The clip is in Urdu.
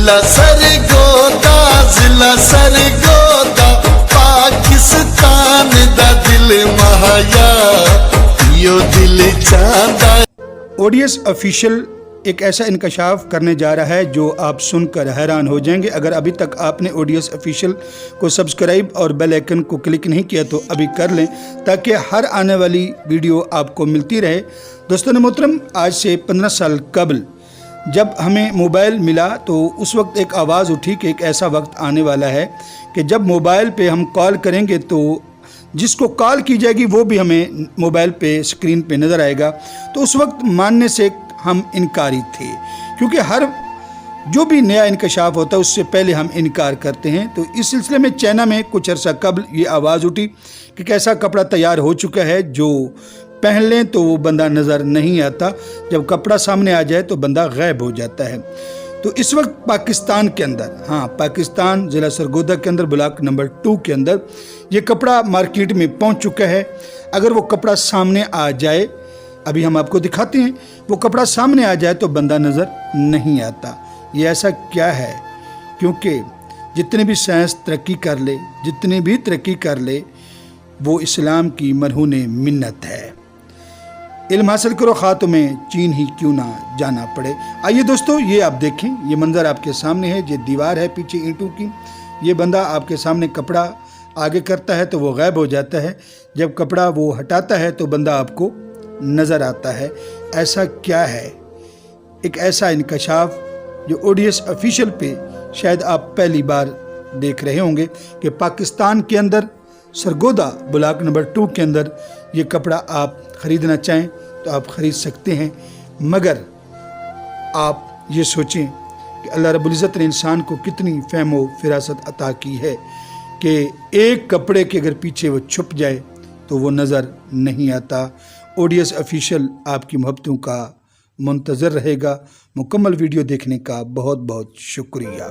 ضلع سرگودا پاکستان دا دل مہایا یو دل چاہتا ہے۔ اوڈیس آفیشیل ایک ایسا انکشاف کرنے جا رہا ہے جو آپ سن کر حیران ہو جائیں گے۔ اگر ابھی تک آپ نے اوڈیس آفیشیل کو سبسکرائب اور بیل آئیکن کو کلک نہیں کیا تو ابھی کر لیں تاکہ ہر آنے والی ویڈیو آپ کو ملتی رہے۔ دوستان محترم، آج سے 15 سال قبل جب ہمیں موبائل ملا تو اس وقت ایک آواز اٹھی کہ ایک ایسا وقت آنے والا ہے کہ جب موبائل پہ ہم کال کریں گے تو جس کو کال کی جائے گی وہ بھی ہمیں موبائل پہ اسکرین پہ نظر آئے گا۔ تو اس وقت ماننے سے ہم انکاری تھے، کیونکہ ہر جو بھی نیا انکشاف ہوتا ہے اس سے پہلے ہم انکار کرتے ہیں۔ تو اس سلسلے میں چائنا میں کچھ عرصہ قبل یہ آواز اٹھی کہ کیسا کپڑا تیار ہو چکا ہے جو پہن لیں تو وہ بندہ نظر نہیں آتا، جب کپڑا سامنے آ جائے تو بندہ غائب ہو جاتا ہے۔ تو اس وقت پاکستان کے اندر، پاکستان ضلع سرگودا کے اندر بلاک نمبر 2 کے اندر یہ کپڑا مارکیٹ میں پہنچ چکا ہے۔ اگر وہ کپڑا سامنے آ جائے، ابھی ہم آپ کو دکھاتے ہیں، وہ کپڑا سامنے آ جائے تو بندہ نظر نہیں آتا۔ یہ ایسا کیا ہے؟ کیونکہ جتنے بھی سائنس ترقی کر لے، جتنے بھی ترقی کر لے، وہ اسلام کی مرہون منت ہے۔ علم حاصل کرو خواہ تمہیں چین ہی کیوں نہ جانا پڑے۔ آئیے دوستو، یہ آپ دیکھیں، یہ منظر آپ کے سامنے ہے، یہ دیوار ہے پیچھے اینٹوں کی۔ یہ بندہ آپ کے سامنے کپڑا آگے کرتا ہے تو وہ غائب ہو جاتا ہے، جب کپڑا وہ ہٹاتا ہے تو بندہ آپ کو نظر آتا ہے۔ ایسا کیا ہے؟ ایک ایسا انکشاف جو اوڈیس آفیشیل پہ شاید آپ پہلی بار دیکھ رہے ہوں گے کہ پاکستان کے اندر سرگودا بلاک نمبر 2 کے اندر یہ کپڑا آپ خریدنا چاہیں تو آپ خرید سکتے ہیں، مگر آپ یہ سوچیں کہ اللہ رب العزت نے انسان کو کتنی فہم و فراست عطا کی ہے کہ ایک کپڑے کے اگر پیچھے وہ چھپ جائے تو وہ نظر نہیں آتا۔ اوڈیس آفیشیل آپ کی محبتوں کا منتظر رہے گا۔ مکمل ویڈیو دیکھنے کا بہت بہت شکریہ۔